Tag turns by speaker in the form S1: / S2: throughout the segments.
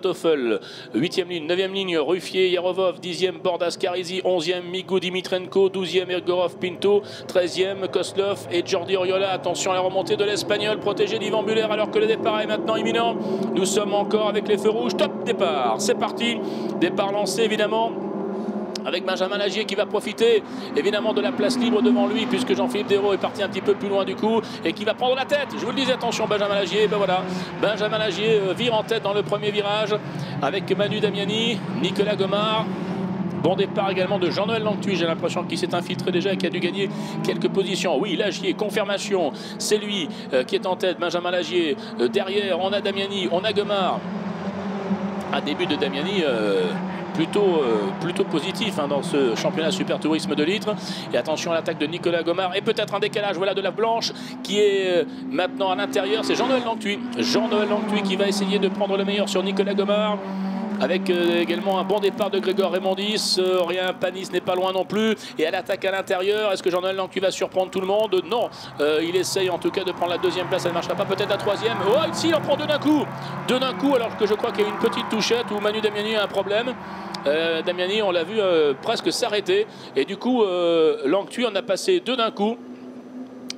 S1: Toffel, 8e ligne, 9e ligne, Ruffier, Yarovov, 10e, Bordas, Carisi, 11e, Migou, Dimitrenko, 12e, Ergorov, Pinto, 13e, Koslov et Jordi Oriola. Attention à la remontée de l'Espagnol, protégé d'Ivan Muller alors que le départ est maintenant imminent. Nous sommes encore avec les feux rouges, top départ, c'est parti, départ lancé évidemment, avec Benjamin Lagier qui va profiter évidemment de la place libre devant lui, puisque Jean-Philippe Desraux est parti un petit peu plus loin du coup et qui va prendre la tête. Je vous le disais, attention Benjamin Lagier, ben voilà, Benjamin Lagier vire en tête dans le premier virage avec Manu Damiani, Nicolas Gomard. Bon départ également de Jean-Noël Langtuy, j'ai l'impression qu'il s'est infiltré déjà et qu'il a dû gagner quelques positions. Oui, Lagier, confirmation, c'est lui qui est en tête, Benjamin Lagier. Derrière, on a Damiani, on a Gomard. Un début de Damiani plutôt positif dans ce championnat Super Tourisme de litre. Et attention à l'attaque de Nicolas Gomard et peut-être un décalage, voilà, de la blanche qui est maintenant à l'intérieur. C'est Jean-Noël Langtuy. Jean-Noël Langtuy qui va essayer de prendre le meilleur sur Nicolas Gomard. Avec également un bon départ de Grégor Raymondis. Rien, Panis n'est pas loin non plus. Et à l'attaque à l'intérieur, est-ce que Jean-Noël Langtuy va surprendre tout le monde? Non. Il essaye en tout cas de prendre la deuxième place. Elle ne marchera pas, peut-être la troisième. Oh, ici, il en prend deux d'un coup. Deux d'un coup, alors que je crois qu'il y a eu une petite touchette où Manu Damiani a un problème. Damiani, on l'a vu presque s'arrêter. Et du coup, Langtuy en a passé deux d'un coup.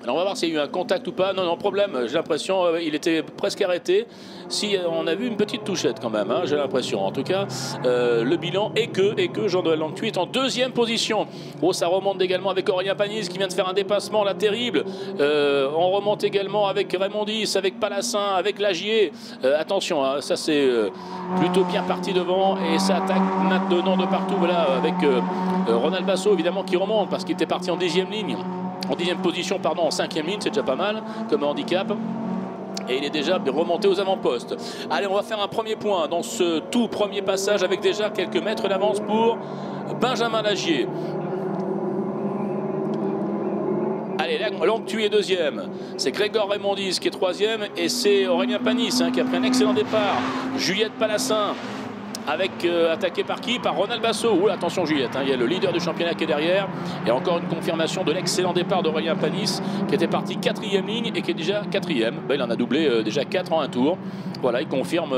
S1: Alors on va voir s'il y a eu un contact ou pas. Non, non, problème, j'ai l'impression il était presque arrêté. Si on a vu une petite touchette quand même, j'ai l'impression. En tout cas, le bilan est que Jean-Noël Langtuy est en deuxième position. Oh, ça remonte également avec Aurélien Panis qui vient de faire un dépassement là terrible. On remonte également avec Raymondis, avec Palassin, avec Lagier. Attention, ça c'est plutôt bien parti devant et ça attaque maintenant de partout. Voilà, avec Ronald Basso évidemment qui remonte parce qu'il était parti en 10e ligne. En 10e position, pardon, en 5e ligne, c'est déjà pas mal comme handicap. Et il est déjà remonté aux avant-postes. Allez, on va faire un premier point dans ce tout premier passage avec déjà quelques mètres d'avance pour Benjamin Lagier. Allez, Langtuy est deuxième. C'est Grégor Raymondis qui est troisième. Et c'est Aurélien Panis qui a pris un excellent départ. Juliette Palassin. Avec attaqué par qui? Par Ronald Basso. Ouh, attention Juliette, il y a le leader du championnat qui est derrière. Et encore une confirmation de l'excellent départ d'Aurélien Panis qui était parti 4e ligne et qui est déjà 4e. Ben, il en a doublé déjà 4 en un tour. Voilà, il confirme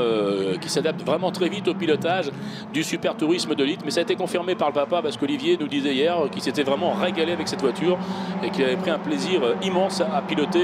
S1: qu'il s'adapte vraiment très vite au pilotage du Super Tourisme de litre. Mais ça a été confirmé par le papa parce qu'Olivier nous disait hier qu'il s'était vraiment régalé avec cette voiture et qu'il avait pris un plaisir immense à piloter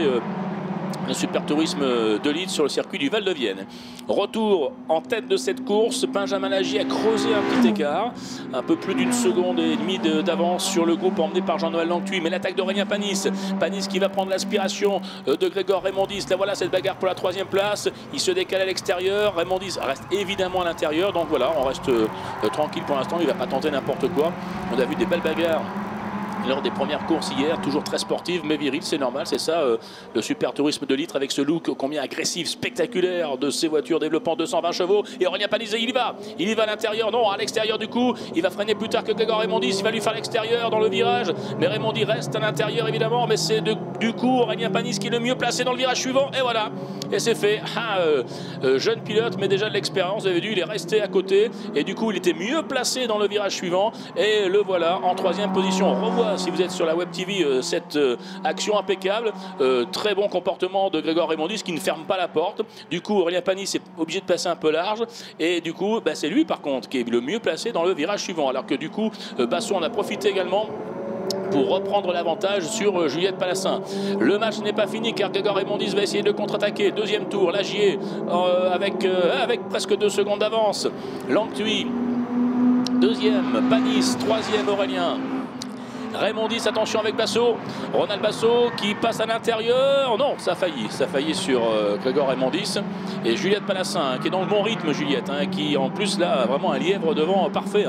S1: le Super Tourisme de litre sur le circuit du Val-de-Vienne. Retour en tête de cette course, Benjamin Lagier a creusé un petit écart, un peu plus d'une seconde et demie d'avance sur le groupe emmené par Jean-Noël Langtuy, mais l'attaque d'Aurélien Panis, Panis qui va prendre l'aspiration de Grégor Raymondis. Là voilà cette bagarre pour la troisième place, il se décale à l'extérieur, Raymondis reste évidemment à l'intérieur, donc voilà, on reste tranquille pour l'instant, il ne va pas tenter n'importe quoi. On a vu des belles bagarres lors des premières courses hier, toujours très sportive mais virile, c'est normal, c'est ça le Super Tourisme de litre avec ce look combien agressif, spectaculaire de ces voitures développant 220 chevaux. Et Aurélien Panis, il y va à l'intérieur, non, à l'extérieur du coup, il va freiner plus tard que Grégor Raymondis, il va lui faire l'extérieur dans le virage, mais Raymondis reste à l'intérieur évidemment, mais c'est du coup Aurélien Panis qui est le mieux placé dans le virage suivant, et voilà, et c'est fait. Jeune pilote mais déjà de l'expérience, vous avez vu, il est resté à côté, et du coup il était mieux placé dans le virage suivant, et le voilà en troisième position. On revoit, si vous êtes sur la Web TV, cette action impeccable, très bon comportement de Grégor Raymondis qui ne ferme pas la porte. Du coup Aurélien Panis est obligé de passer un peu large et du coup c'est lui par contre qui est le mieux placé dans le virage suivant, alors que du coup Basso en a profité également pour reprendre l'avantage sur Juliette Palassin. Le match n'est pas fini car Grégor Raymondis va essayer de contre-attaquer. Deuxième tour, Lagier avec presque 2 secondes d'avance. Langtuy, deuxième, Panis, troisième Aurélien. Raymondis, attention avec Basso, Ronald Basso qui passe à l'intérieur, non, ça a failli sur Grégor Raymondis, et Juliette Palassin qui est dans le bon rythme, Juliette, qui en plus là a vraiment un lièvre devant parfait,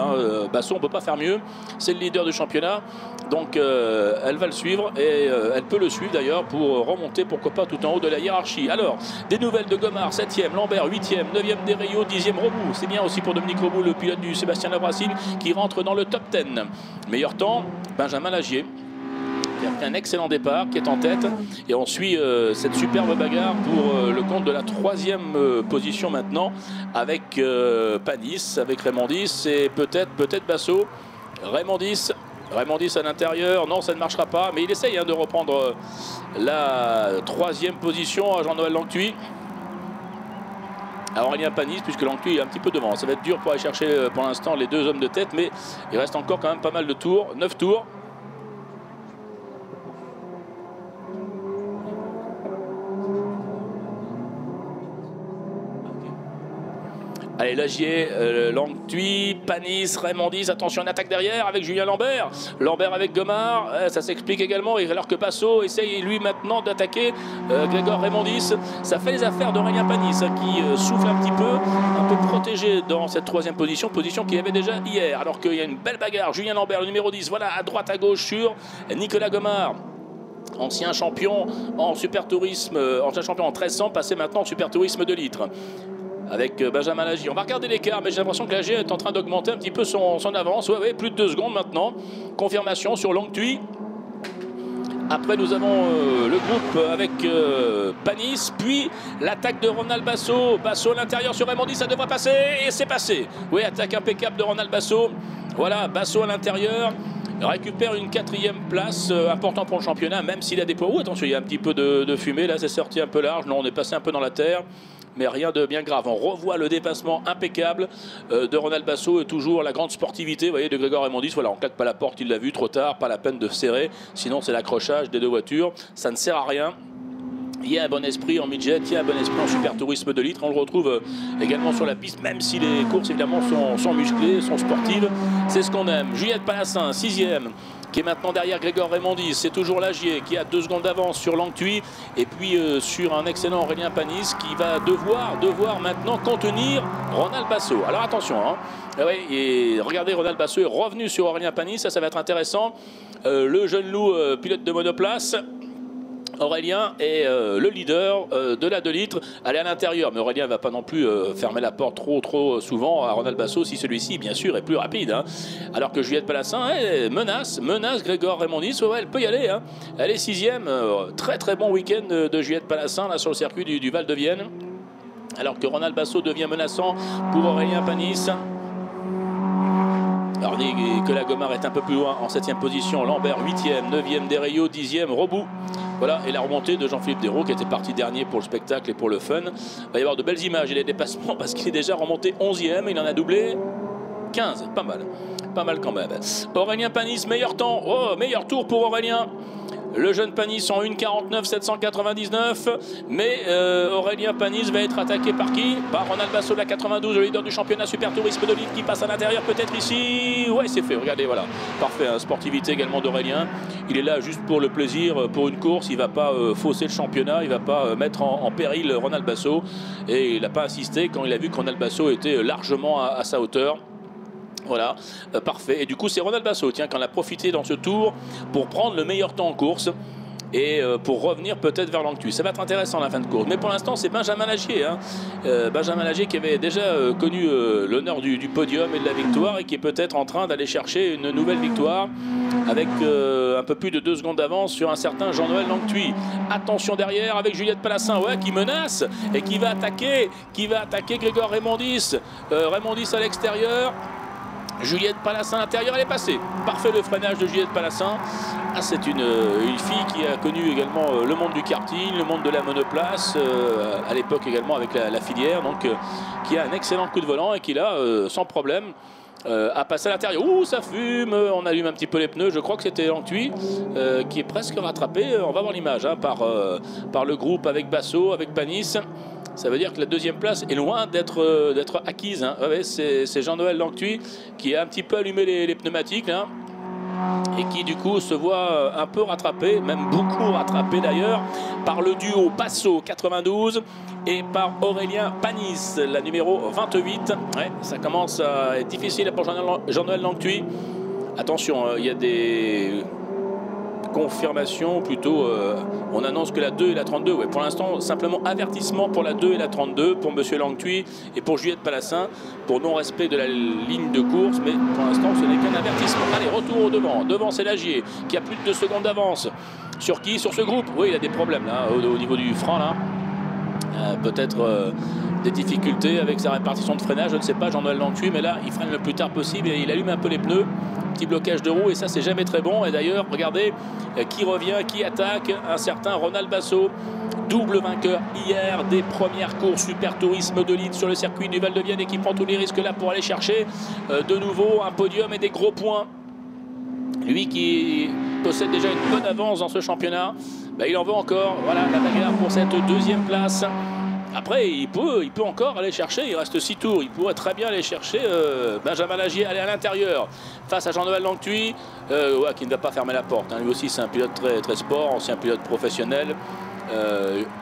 S1: Basso on peut pas faire mieux, c'est le leader du championnat, donc elle va le suivre et elle peut le suivre d'ailleurs pour remonter pourquoi pas tout en haut de la hiérarchie. Alors, des nouvelles de Gomard, 7e, Lambert 8e, 9e Desrayaux, 10e Robout, c'est bien aussi pour Dominique Robout, le pilote du Sébastien Labracine qui rentre dans le top 10. Meilleur temps, Benjamin Lagier qui a fait un excellent départ, qui est en tête, et on suit cette superbe bagarre pour le compte de la 3e position maintenant avec Panis, avec Raymondis et peut-être Basso. Raymondis à l'intérieur, non ça ne marchera pas, mais il essaye de reprendre la 3e position à Jean-Noël Langtuy. à Aurélien Panis, puisque Longtuy est un petit peu devant. Ça va être dur pour aller chercher pour l'instant les deux hommes de tête, mais il reste encore quand même pas mal de tours, 9 tours. Allez, Lagier, Longtuy, Panis, Raymondis, attention, une attaque derrière avec Julien Lambert. Lambert avec Gomard, ça s'explique également, alors que Basso essaye lui maintenant d'attaquer Grégor Raymondis. Ça fait les affaires d'Aurélien Panis, hein, qui souffle un peu protégé dans cette troisième position, position qu'il avait déjà hier. Alors qu'il y a une belle bagarre, Julien Lambert, le numéro 10, voilà, à droite, à gauche sur Nicolas Gomard. Ancien champion en super tourisme, ancien champion en 1300, passé maintenant en super tourisme de litre. Avec Benjamin Lagier. On va regarder l'écart, mais j'ai l'impression que Lagier est en train d'augmenter un petit peu son avance. Ouais, plus de 2 secondes maintenant. Confirmation sur Longtuy. Après, nous avons le groupe avec Panis, puis l'attaque de Ronald Basso. Basso à l'intérieur sur Raymondis, ça devrait passer, et c'est passé. Oui, attaque impeccable de Ronald Basso. Voilà, Basso à l'intérieur. Récupère une 4e place, important pour le championnat, même s'il a des poids. Attention, il y a un petit peu de fumée, là c'est sorti un peu large. Non, on est passé un peu dans la terre, mais rien de bien grave. On revoit le dépassement impeccable de Ronald Basso et toujours la grande sportivité, vous voyez, de Grégor Raymondis. Voilà, on claque pas la porte, il l'a vu trop tard, pas la peine de serrer, sinon c'est l'accrochage des deux voitures, ça ne sert à rien. Il y a un bon esprit en midget, il y a un bon esprit en super tourisme de litre. On le retrouve également sur la piste, même si les courses évidemment sont musclées, sont sportives. C'est ce qu'on aime. Juliette Palassin, 6e, qui est maintenant derrière Grégor Raymondis. C'est toujours Lagier qui a 2 secondes d'avance sur Longtuy. Et puis sur un excellent Aurélien Panis qui va devoir maintenant contenir Ronald Basso. Alors attention, hein. Ouais, et regardez, Ronald Basso est revenu sur Aurélien Panis, ça va être intéressant. Le jeune loup, pilote de monoplace. Aurélien est le leader de la 2 litres. Elle est à l'intérieur, mais Aurélien ne va pas non plus fermer la porte trop souvent à Ronald Basso si celui-ci, bien sûr, est plus rapide. Hein. Alors que Juliette Palassin menace Grégor Raymondis. Ouais, elle peut y aller. Hein. Elle est 6e. Très bon week-end de Juliette Palassin là, sur le circuit du Val de Vienne. Alors que Ronald Basso devient menaçant pour Aurélien Panis. Alors Nicolas Gomard est un peu plus loin en 7e position. Lambert 8e, 9e Desrayaux, 10e Robout. Voilà, et la remontée de Jean-Philippe Desraux qui était parti dernier pour le spectacle et pour le fun. Il va y avoir de belles images et des dépassements parce qu'il est déjà remonté 11e. Il en a doublé 15, pas mal quand même. Aurélien Panis, meilleur temps, meilleur tour pour Aurélien. Le jeune Panis en 1,49 799, mais Aurélien Panis va être attaqué par qui? Par Ronald Basso, la 92, le leader du championnat super tourisme de litre qui passe à l'intérieur peut-être ici. Ouais, c'est fait, regardez, voilà. Parfait, hein. Sportivité également d'Aurélien. Il est là juste pour le plaisir, pour une course. Il ne va pas fausser le championnat, il ne va pas mettre en péril Ronald Basso. Et il n'a pas insisté quand il a vu que Ronald Basso était largement à sa hauteur. Voilà, parfait. Et du coup, c'est Ronald Basso, tiens, qui en a profité dans ce tour pour prendre le meilleur temps en course et pour revenir peut-être vers Longtuy. Ça va être intéressant la fin de course. Mais pour l'instant, c'est Benjamin Lagier. Hein. Benjamin Lagier qui avait déjà connu l'honneur du podium et de la victoire et qui est peut-être en train d'aller chercher une nouvelle victoire avec un peu plus de 2 secondes d'avance sur un certain Jean-Noël Longtuy. Attention derrière avec Juliette Palassin, ouais, qui menace et qui va attaquer Grégor Raymondis. Raymondis à l'extérieur. Juliette Palassin à l'intérieur, elle est passée. Parfait le freinage de Juliette Palassin. Ah, c'est une fille qui a connu également le monde du karting, le monde de la monoplace, à l'époque également avec la filière, donc qui a un excellent coup de volant et qui là, sans problème, a passé à l'intérieur. Ouh, ça fume, on allume un petit peu les pneus. Je crois que c'était Longtuy qui est presque rattrapé. On va voir l'image hein, par le groupe avec Basso, avec Panis. Ça veut dire que la 2e place est loin d'être acquise. Hein. Ouais, c'est Jean-Noël Longtuy qui a un petit peu allumé les pneumatiques. Hein, et qui du coup se voit un peu rattrapé, même beaucoup rattrapé d'ailleurs, par le duo Basso 92 et par Aurélien Panis, la numéro 28. Ouais, ça commence à être difficile pour Jean-Noël Longtuy. Attention, il y a des confirmation, plutôt on annonce que la 2 et la 32, ouais, pour l'instant simplement avertissement pour la 2 et la 32 pour monsieur Longtuy et pour Juliette Palassin pour non-respect de la ligne de course, mais pour l'instant ce n'est qu'un avertissement. Allez, retour au devant c'est Lagier qui a plus de 2 secondes d'avance. Sur qui? Sur ce groupe. Oui, il a des problèmes là au niveau du frein là. Peut-être des difficultés avec sa répartition de freinage, je ne sais pas, Jean-Noël Longtuy, mais là il freine le plus tard possible et il allume un peu les pneus. petit blocage de roue et ça c'est jamais très bon. Et d'ailleurs regardez qui revient, qui attaque, un certain Ronald Basso, double vainqueur hier des premières courses Super Tourisme de Lille sur le circuit du Val de Vienne et qui prend tous les risques là pour aller chercher de nouveau un podium et des gros points. Lui qui possède déjà une bonne avance dans ce championnat, il en veut encore. Voilà la bagarre pour cette deuxième place. Après, il peut encore aller chercher, il reste 6 tours, il pourrait très bien aller chercher Benjamin Lagier, aller à l'intérieur face à Jean-Noël Langtuy, qui ne va pas fermer la porte. Lui aussi, c'est un pilote très sport, ancien pilote professionnel.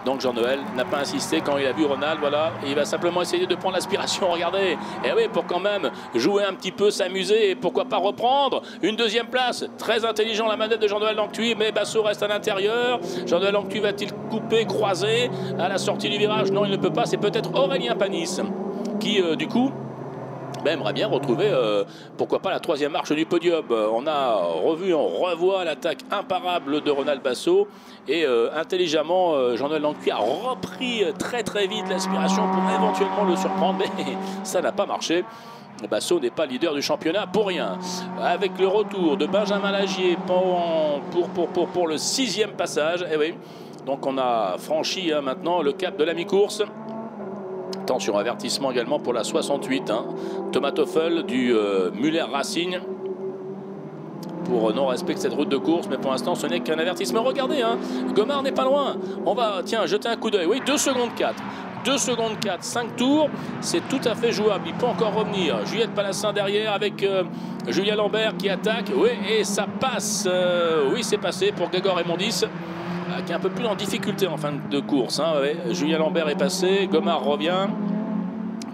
S1: Donc Jean-Noël n'a pas insisté quand il a vu Ronald, voilà, et il va simplement essayer de prendre l'aspiration, regardez, et oui, pour quand même jouer un petit peu, s'amuser, et pourquoi pas reprendre une deuxième place. Très intelligent la manette de Jean-Noël Langtuy, mais Basso reste à l'intérieur. Jean-Noël Langtuy va-t-il couper, croiser à la sortie du virage? Non, il ne peut pas, c'est peut-être Aurélien Panis qui, du coup, aimerait bien retrouver, pourquoi pas, la troisième marche du podium. On revoit l'attaque imparable de Ronald Basso et intelligemment, Jean-Noël Langtuy a repris très vite l'aspiration pour éventuellement le surprendre, mais ça n'a pas marché. Basso n'est pas leader du championnat pour rien. Avec le retour de Benjamin Lagier pour le 6e passage, et oui, donc on a franchi maintenant le cap de la mi-course. Attention, avertissement également pour la 68. Thomas Toffel du Muller Racing pour non-respect de cette route de course. Mais pour l'instant, ce n'est qu'un avertissement. Regardez, Gomard n'est pas loin. On va, jeter un coup d'œil. Oui, 2 secondes 4. 2 secondes 4, 5 tours. C'est tout à fait jouable. Il peut encore revenir. Juliette Palassin derrière avec Julien Lambert qui attaque. Oui, et ça passe. Oui, c'est passé pour Grégoire Raymondis, qui est un peu plus en difficulté en fin de course. Ouais. Julien Lambert est passé, Gomard revient,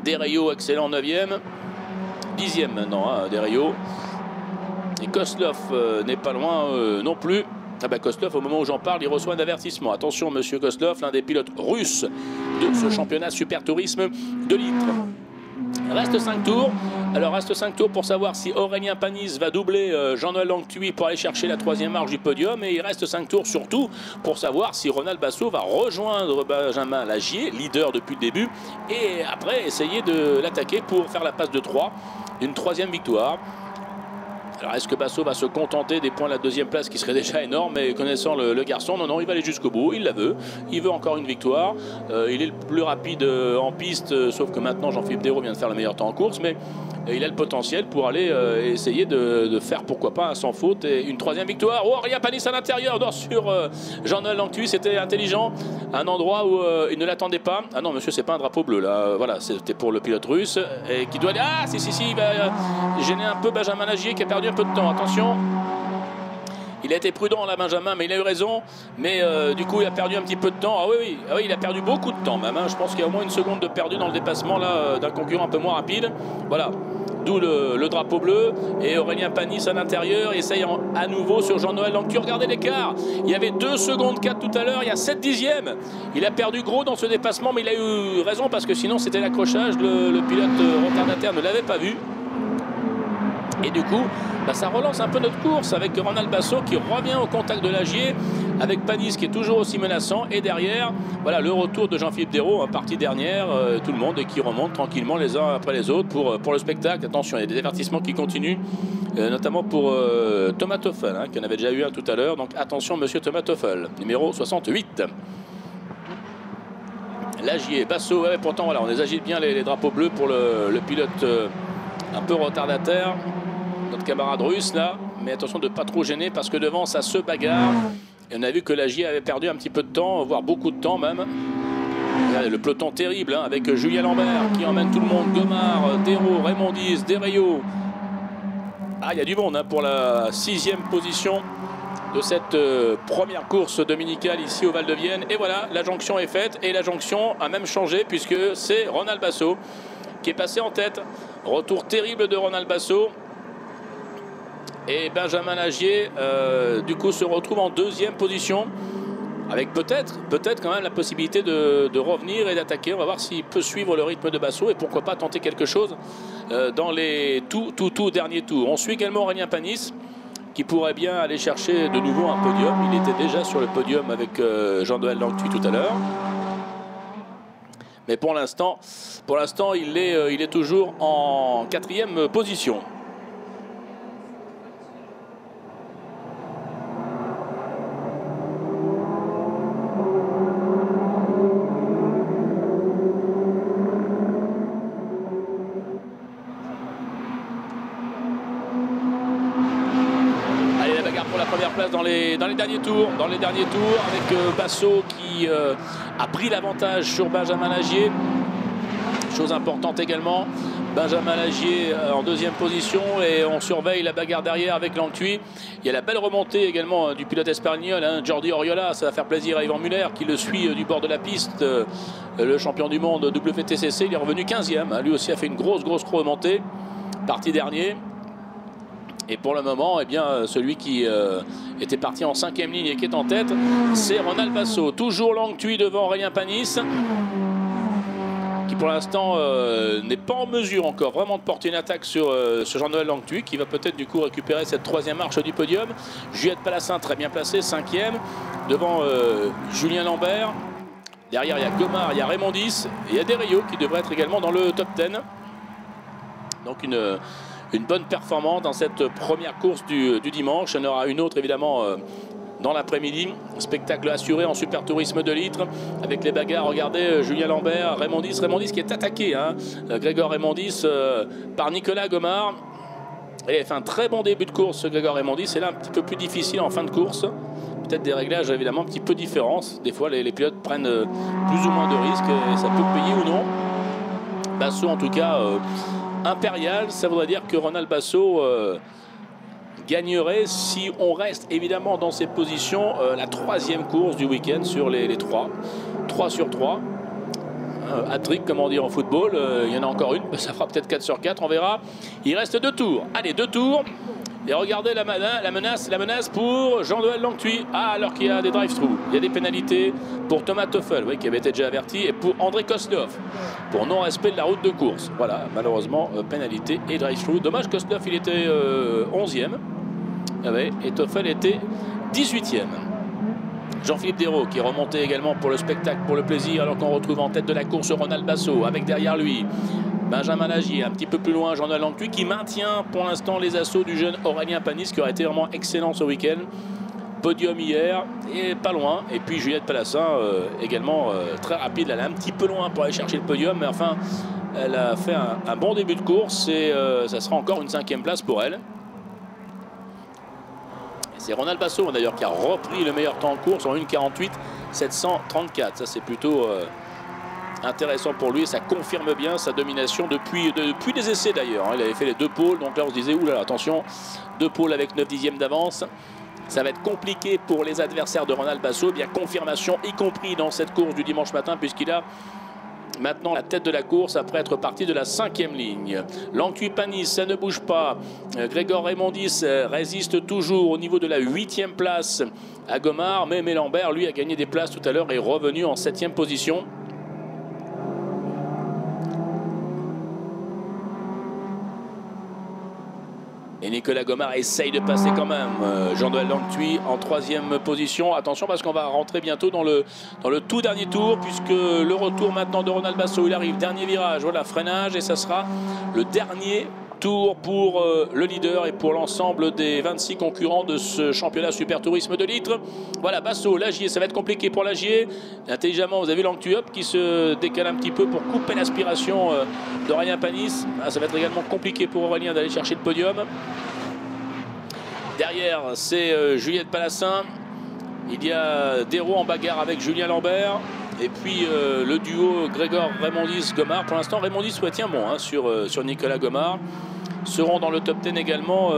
S1: Desrayo excellent 9e, 10e maintenant, Desrayo. Et Koslov n'est pas loin non plus. Koslov, au moment où j'en parle, il reçoit un avertissement. Attention, monsieur Koslov, l'un des pilotes russes de ce championnat Super Tourisme de litre. Il reste 5 tours. Alors, reste 5 tours pour savoir si Aurélien Panis va doubler Jean-Noël Langtuy pour aller chercher la 3e marche du podium. Et il reste 5 tours surtout pour savoir si Ronald Basso va rejoindre Benjamin Lagier, leader depuis le début, et après essayer de l'attaquer pour faire la passe de 3, une 3e victoire. Alors est-ce que Basso va se contenter des points de la 2e place qui serait déjà énorme, mais connaissant le garçon, non, il va aller jusqu'au bout, il la veut, il veut encore une victoire. Il est le plus rapide en piste, sauf que maintenant Jean-Philippe Desrault vient de faire le meilleur temps en course, mais il a le potentiel pour aller essayer de faire pourquoi pas un sans faute et une 3e victoire. Oh, Aurélien Panis à l'intérieur, sur Jean-Noël Langtuy, c'était intelligent, un endroit où il ne l'attendait pas. Ah non monsieur, c'est pas un drapeau bleu là, voilà, c'était pour le pilote russe et qui doit aller, si, il va gêner un peu Benjamin Lagier qui a perdu un peu de temps, attention. Il a été prudent là, Benjamin, mais il a eu raison. Mais du coup, il a perdu un petit peu de temps. Ah oui, il a perdu beaucoup de temps même. Je pense qu'il y a au moins une seconde de perdu dans le dépassement là d'un concurrent un peu moins rapide. Voilà. D'où le drapeau bleu. Et Aurélien Panis à l'intérieur essaye à nouveau sur Jean-Noël Langtuy. Regardez l'écart. Il y avait 2 secondes 4 tout à l'heure. Il y a 7 dixièmes. Il a perdu gros dans ce dépassement, mais il a eu raison parce que sinon c'était l'accrochage. Le pilote retardataire ne l'avait pas vu. Et du coup, ça relance un peu notre course avec Ronald Basso qui revient au contact de Lagier, avec Panis qui est toujours aussi menaçant. Et derrière, voilà le retour de Jean-Philippe Desrault, partie dernière, tout le monde, et qui remonte tranquillement les uns après les autres pour le spectacle. Attention, il y a des avertissements qui continuent, notamment pour Thomas Toffel, qui en avait déjà eu un tout à l'heure. Donc attention, monsieur Thomas Toffel, numéro 68. Lagier, Basso, ouais, pourtant voilà, on les agite bien les drapeaux bleus pour le pilote un peu retardataire. Notre camarade russe là, mais attention de ne pas trop gêner parce que devant ça se bagarre. Et on a vu que Lagier avait perdu un petit peu de temps, voire beaucoup de temps même. Regardez, le peloton terrible avec Julien Lambert qui emmène tout le monde, Gomard, Desrault, Raymondis, Desrayo. Il y a du monde pour la 6e position de cette première course dominicale ici au Val de Vienne. Et voilà, la jonction est faite et la jonction a même changé puisque c'est Ronald Basso qui est passé en tête. Retour terrible de Ronald Basso. Et Benjamin Lagier, du coup, se retrouve en 2e position. Avec peut-être quand même la possibilité de revenir et d'attaquer. On va voir s'il peut suivre le rythme de Basso. Et pourquoi pas tenter quelque chose dans les tout derniers tours. On suit également Aurélien Panis, qui pourrait bien aller chercher de nouveau un podium. Il était déjà sur le podium avec Jean-Noël Langtuy tout à l'heure. Mais pour l'instant, il est toujours en 4e position. la première place dans les derniers tours. Dans les derniers tours, avec Basso qui a pris l'avantage sur Benjamin Lagier. Chose importante également, Benjamin Lagier en deuxième position et on surveille la bagarre derrière avec Longtuit. Il y a la belle remontée également du pilote espagnol, hein, Jordi Oriola. Ça va faire plaisir à Yvan Muller qui le suit du bord de la piste. Le champion du monde WTCC, il est revenu 15e. Hein, lui aussi a fait une grosse remontée, parti dernier. Et pour le moment, eh bien, celui qui était parti en 5e ligne et qui est en tête, c'est Ronald Basso. Toujours Longtuit devant Aurélien Panis, qui pour l'instant n'est pas en mesure encore vraiment de porter une attaque sur Jean-Noël Longtuit, qui va peut-être du coup récupérer cette 3e marche du podium. Juliette Palassin très bien placée, 5e, devant Julien Lambert. Derrière il y a Gomard, il y a Raymondis, et il y a Desriaux qui devrait être également dans le top 10. Donc une bonne performance dans cette première course du dimanche. Il y en aura une autre évidemment dans l'après-midi. Spectacle assuré en super tourisme de litre avec les bagarres. Regardez Julien Lambert, Raymondis qui est attaqué, hein, Grégor Raymondis par Nicolas Gomard. Il a fait un très bon début de course, Grégor Raymondis. C'est là un petit peu plus difficile en fin de course. Peut-être des réglages évidemment un petit peu différents. Des fois les pilotes prennent plus ou moins de risques et ça peut payer ou non. Basso en tout cas impérial, ça voudrait dire que Ronald Basso gagnerait, si on reste évidemment dans ces positions, la 3e course du week-end sur les 3 sur 3. Hat-trick comme on dit en football, il y en a encore une, ça fera peut-être 4 sur 4, on verra. Il reste 2 tours, allez 2 tours. Et regardez la menace pour Jean-Noël Longtuit. Ah, alors qu'il y a des drive-through, il y a des pénalités pour Thomas Toffel, oui, qui avait été déjà averti, et pour André Koslov, pour non-respect de la route de course. Voilà, malheureusement, pénalité et drive-through. Dommage, Koslov, il était 11e, ah ouais, et Toffel était 18e. Jean-Philippe Desriaux qui est remonté également pour le spectacle, pour le plaisir, alors qu'on retrouve en tête de la course Ronald Basso, avec derrière lui Benjamin Lagier, un petit peu plus loin, Jean-Noël Longtuit qui maintient pour l'instant les assauts du jeune Aurélien Panis qui aurait été vraiment excellent ce week-end. Podium hier et pas loin. Et puis Juliette Palassin également très rapide. Elle est un petit peu loin pour aller chercher le podium, mais enfin elle a fait un bon début de course et ça sera encore une 5e place pour elle. C'est Ronald Basso d'ailleurs qui a repris le meilleur temps en course en 1:48,734. Ça c'est plutôt intéressant pour lui, ça confirme bien sa domination depuis des essais d'ailleurs. Il avait fait les 2 pôles, donc là on se disait oulala, attention, 2 pôles avec 9/10 d'avance. Ça va être compliqué pour les adversaires de Ronald Basso. Bien confirmation, y compris dans cette course du dimanche matin, puisqu'il a maintenant la tête de la course après être parti de la 5e ligne. Longtuit Panis, ça ne bouge pas. Grégor Raymondis résiste toujours au niveau de la 8e place à Gomard, mais Lambert, lui, a gagné des places tout à l'heure et est revenu en 7e position. Et Nicolas Gomard essaye de passer quand même Jean-Noël Longtuit en 3e position. Attention parce qu'on va rentrer bientôt dans le tout dernier tour, puisque le retour maintenant de Ronald Basso, il arrive, dernier virage, voilà, freinage, et ça sera le dernier tour pour le leader et pour l'ensemble des 26 concurrents de ce championnat super tourisme de litre. Voilà, Basso, Lagier, ça va être compliqué pour Lagier. Intelligemment, vous avez vu Longtuit qui se décale un petit peu pour couper l'aspiration d'Aurélien Panis. Ah, ça va être également compliqué pour Aurélien d'aller chercher le podium. Derrière, c'est Juliette Palassin. Il y a Desriaux en bagarre avec Julien Lambert. Et puis le duo Grégor Raymondis-Gomard. Pour l'instant, Raymondis tient bon hein, sur Nicolas Gomard. Seront dans le top 10 également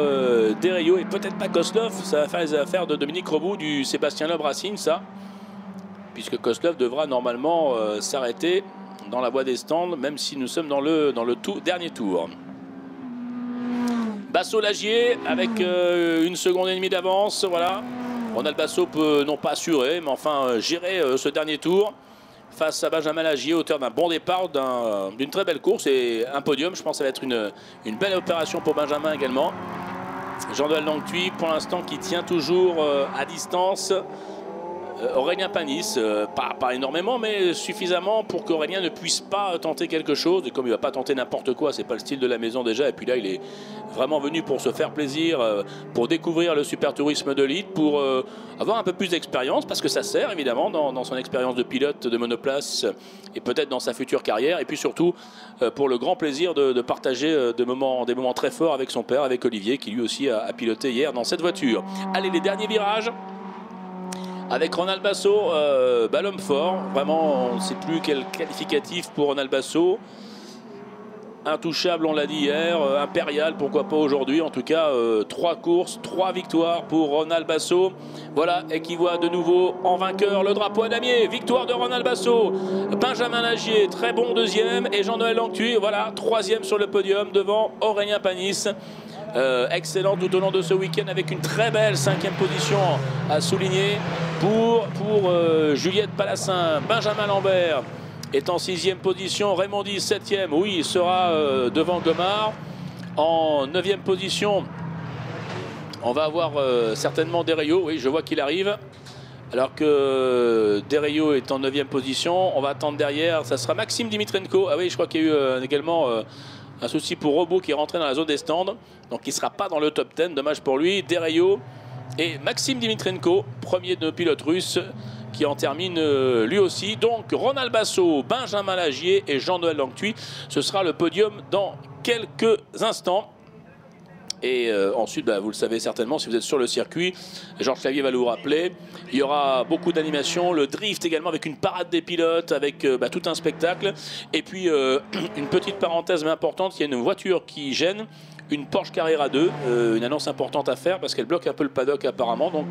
S1: Desriaux et peut-être pas Koslov. Ça va faire les affaires de Dominique Rebout, du Sébastien Loeb Racing, ça. Puisque Koslov devra normalement s'arrêter dans la voie des stands, même si nous sommes dans le tout dernier tour. Basso Lagier avec 1,5 secondes d'avance, voilà. Ronald Basso peut non pas assurer, mais enfin gérer ce dernier tour face à Benjamin Lagier, auteur d'un bon départ, d'une très belle course et un podium. Je pense que ça va être une belle opération pour Benjamin également. Jean-Noël Longtuit, pour l'instant, qui tient toujours à distance Aurélien Panis, pas énormément, mais suffisamment pour qu'Aurélien ne puisse pas tenter quelque chose. Et comme il ne va pas tenter n'importe quoi, c'est pas le style de la maison déjà. Et puis là, il est vraiment venu pour se faire plaisir, pour découvrir le super tourisme de l'Elite, pour avoir un peu plus d'expérience, parce que ça sert évidemment dans son expérience de pilote de monoplace et peut-être dans sa future carrière. Et puis surtout pour le grand plaisir de partager des moments très forts avec son père, avec Olivier, qui lui aussi a piloté hier dans cette voiture. Allez, les derniers virages. Avec Ronald Basso, l'homme fort, vraiment on ne sait plus quel qualificatif pour Ronald Basso. Intouchable, on l'a dit hier, impérial, pourquoi pas aujourd'hui. En tout cas, 3 courses, 3 victoires pour Ronald Basso. Voilà, et qui voit de nouveau en vainqueur le drapeau à damier. Victoire de Ronald Basso, Benjamin Lagier, très bon deuxième, et Jean-Noël Anctuy, voilà, 3e sur le podium devant Aurélien Panis. Excellent tout au long de ce week-end avec une très belle 5e position à souligner pour Juliette Palassin. Benjamin Lambert est en 6e position, Raymond Diz 7e, oui il sera devant Gomard. En 9e position on va avoir certainement Deraillot, oui je vois qu'il arrive. Alors que Deraillot est en 9e position, on va attendre derrière, ça sera Maxime Dimitrenko. Ah oui je crois qu'il y a eu également un souci pour Robot qui est rentré dans la zone des stands. Donc il ne sera pas dans le top 10, dommage pour lui. Deraillot et Maxime Dimitrenko, premier de nos pilotes russes, qui en termine lui aussi. Donc Ronald Basso, Benjamin Lagier et Jean-Noël Anctuy. Ce sera le podium dans quelques instants. Et ensuite, vous le savez certainement, si vous êtes sur le circuit, Georges Clavier va vous rappeler, il y aura beaucoup d'animations, le drift également avec une parade des pilotes, avec tout un spectacle. Et puis, une petite parenthèse mais importante, il y a une voiture qui gêne, une Porsche Carrera 2, une annonce importante à faire parce qu'elle bloque un peu le paddock apparemment. Donc,